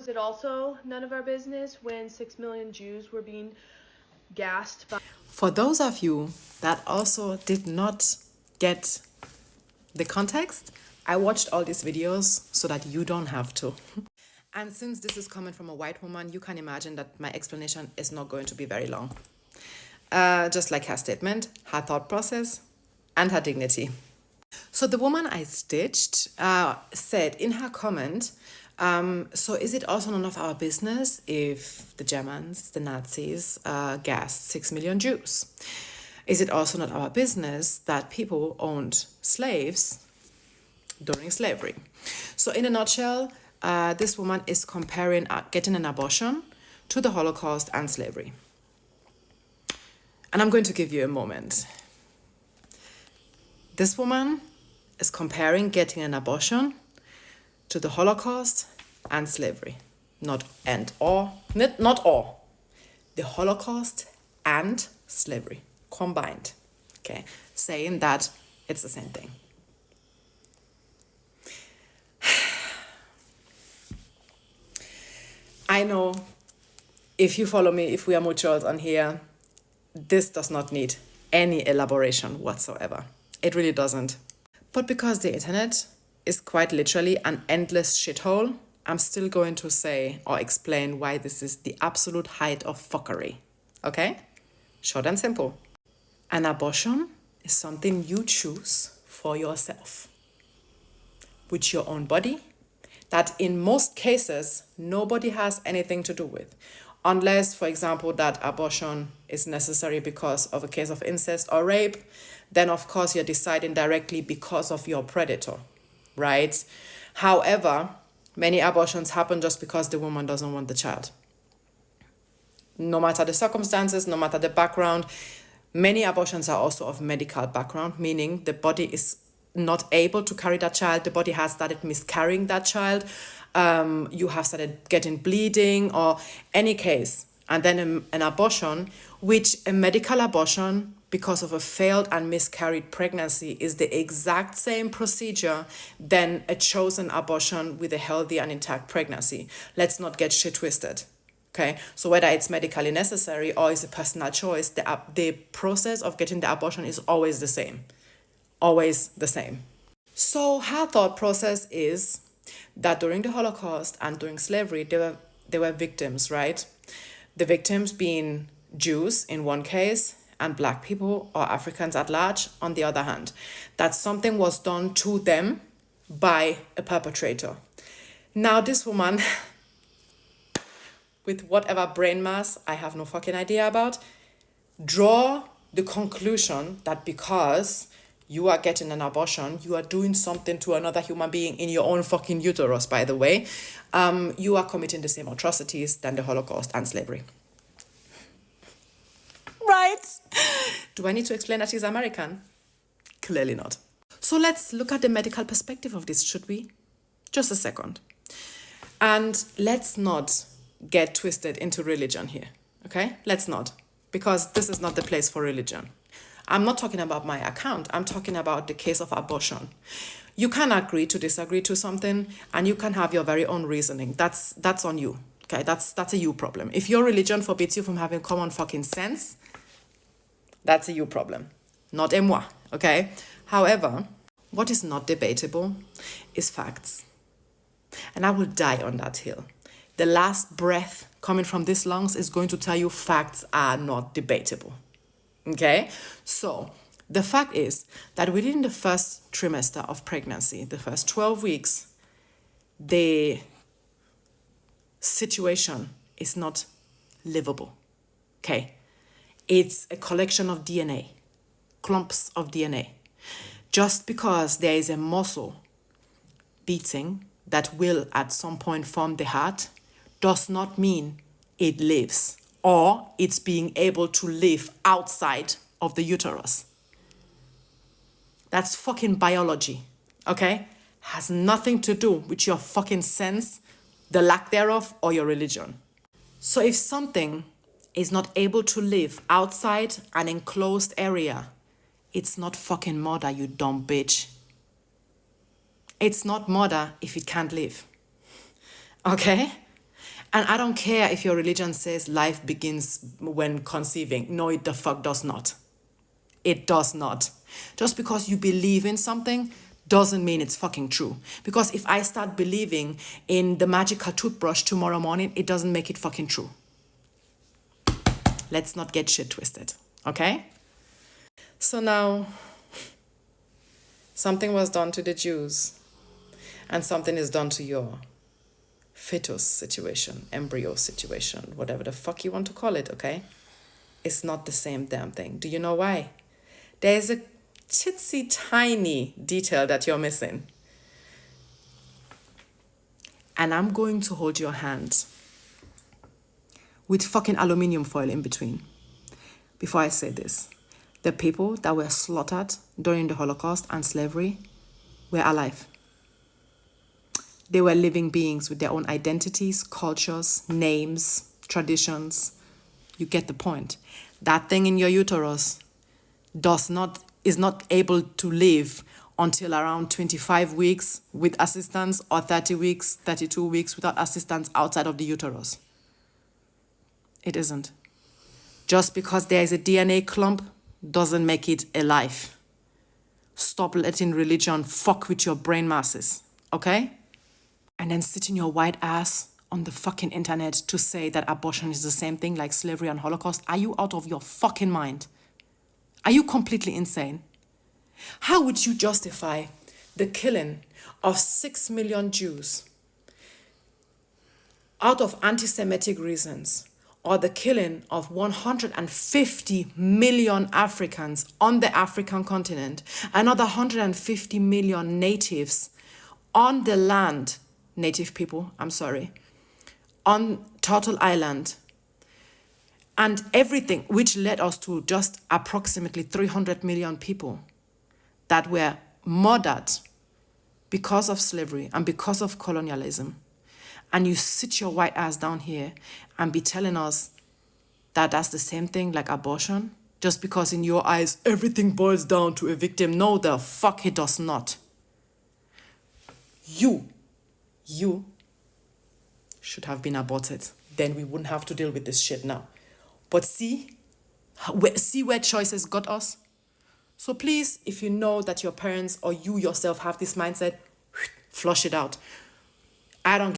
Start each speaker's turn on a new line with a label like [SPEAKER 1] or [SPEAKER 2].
[SPEAKER 1] Is it also none of our business when 6 million Jews were being gassed by...
[SPEAKER 2] For those of you that also did not get the context, I watched all these videos so that you don't have to. And since this is coming from a white woman, you can imagine that my explanation is not going to be very long. Just like her statement, her thought process, and her dignity. So the woman I stitched said in her comment, so is it also none of our business if the Germans, the Nazis, gassed 6 million Jews? Is it also not our business that people owned slaves during slavery? So in a nutshell, this woman is comparing getting an abortion to the Holocaust and slavery. And I'm going to give you a moment. This woman is comparing getting an abortion to the Holocaust and slavery. Not all. The Holocaust and slavery combined. Okay, saying that it's the same thing. I know if you follow me, if we are mutuals on here, this does not need any elaboration whatsoever. It really doesn't. But because the internet is quite literally an endless shithole, I'm still going to say or explain why this is the absolute height of fuckery. Okay? Short and simple. An abortion is something you choose for yourself with your own body that in most cases nobody has anything to do with. Unless, for example, that abortion is necessary because of a case of incest or rape, then of course you're deciding directly because of your predator, right? However, many abortions happen just because the woman doesn't want the child. No matter the circumstances, no matter the background, many abortions are also of medical background, meaning the body is not able to carry that child, the body has started miscarrying that child, you have started getting bleeding or any case, and then an abortion, which a medical abortion because of a failed and miscarried pregnancy is the exact same procedure than a chosen abortion with a healthy and intact pregnancy. Let's not get shit twisted. Okay, so whether it's medically necessary or it's a personal choice, the process of getting the abortion is always the same. Always the same. So her thought process is that during the Holocaust and during slavery, there were victims, right? The victims being Jews in one case and Black people or Africans at large on the other hand. That something was done to them by a perpetrator. Now this woman, with whatever brain mass I have no fucking idea about, draw the conclusion that because you are getting an abortion, you are doing something to another human being in your own fucking uterus, by the way, you are committing the same atrocities than the Holocaust and slavery. Right? Do I need to explain that she's American? Clearly not. So let's look at the medical perspective of this, should we? Just a second. And let's not get twisted into religion here, okay? Let's not, because this is not the place for religion. I'm not talking about my account. I'm talking about the case of abortion. You can agree to disagree to something, and you can have your very own reasoning. That's on you. Okay, that's a you problem. If your religion forbids you from having common fucking sense, that's a you problem, not a moi. Okay. However, what is not debatable is facts, and I will die on that hill. The last breath coming from these lungs is going to tell you facts are not debatable. Okay, so the fact is that within the first trimester of pregnancy, the first 12 weeks, the situation is not livable. Okay, it's a collection of DNA, clumps of DNA. Just because there is a muscle beating that will at some point form the heart does not mean it lives, or it's being able to live outside of the uterus. That's fucking biology, okay? Has nothing to do with your fucking sense, the lack thereof, or your religion. So if something is not able to live outside an enclosed area, it's not fucking murder, you dumb bitch. It's not murder if it can't live, okay? And I don't care if your religion says life begins when conceiving. No, it the fuck does not. It does not. Just because you believe in something doesn't mean it's fucking true. Because if I start believing in the magical toothbrush tomorrow morning, it doesn't make it fucking true. Let's not get shit twisted, okay? So now, something was done to the Jews, and something is done to your fetus situation, embryo situation, whatever the fuck you want to call it, okay? It's not the same damn thing. Do you know why? There's a titsy tiny detail that you're missing. And I'm going to hold your hand with fucking aluminium foil in between. Before I say this, the people that were slaughtered during the Holocaust and slavery were alive. They were living beings with their own identities, cultures, names, traditions. You get the point. That thing in your uterus is not able to live until around 25 weeks with assistance, or 30 weeks, 32 weeks without assistance outside of the uterus. It isn't. Just because there is a DNA clump doesn't make it alive. Stop letting religion fuck with your brain masses, okay? And then sitting your white ass on the fucking internet to say that abortion is the same thing like slavery and Holocaust. Are you out of your fucking mind? Are you completely insane? How would you justify the killing of 6 million Jews out of anti-Semitic reasons, or the killing of 150 million Africans on the African continent, another 150 million natives on the land, native people, on Turtle Island, and everything, which led us to just approximately 300 million people that were murdered because of slavery and because of colonialism. And you sit your white ass down here and be telling us that that's the same thing like abortion? Just because in your eyes, everything boils down to a victim. No, the fuck it does not. You should have been aborted. Then we wouldn't have to deal with this shit now. But see where choices got us? So please, if you know that your parents or you yourself have this mindset, flush it out. I don't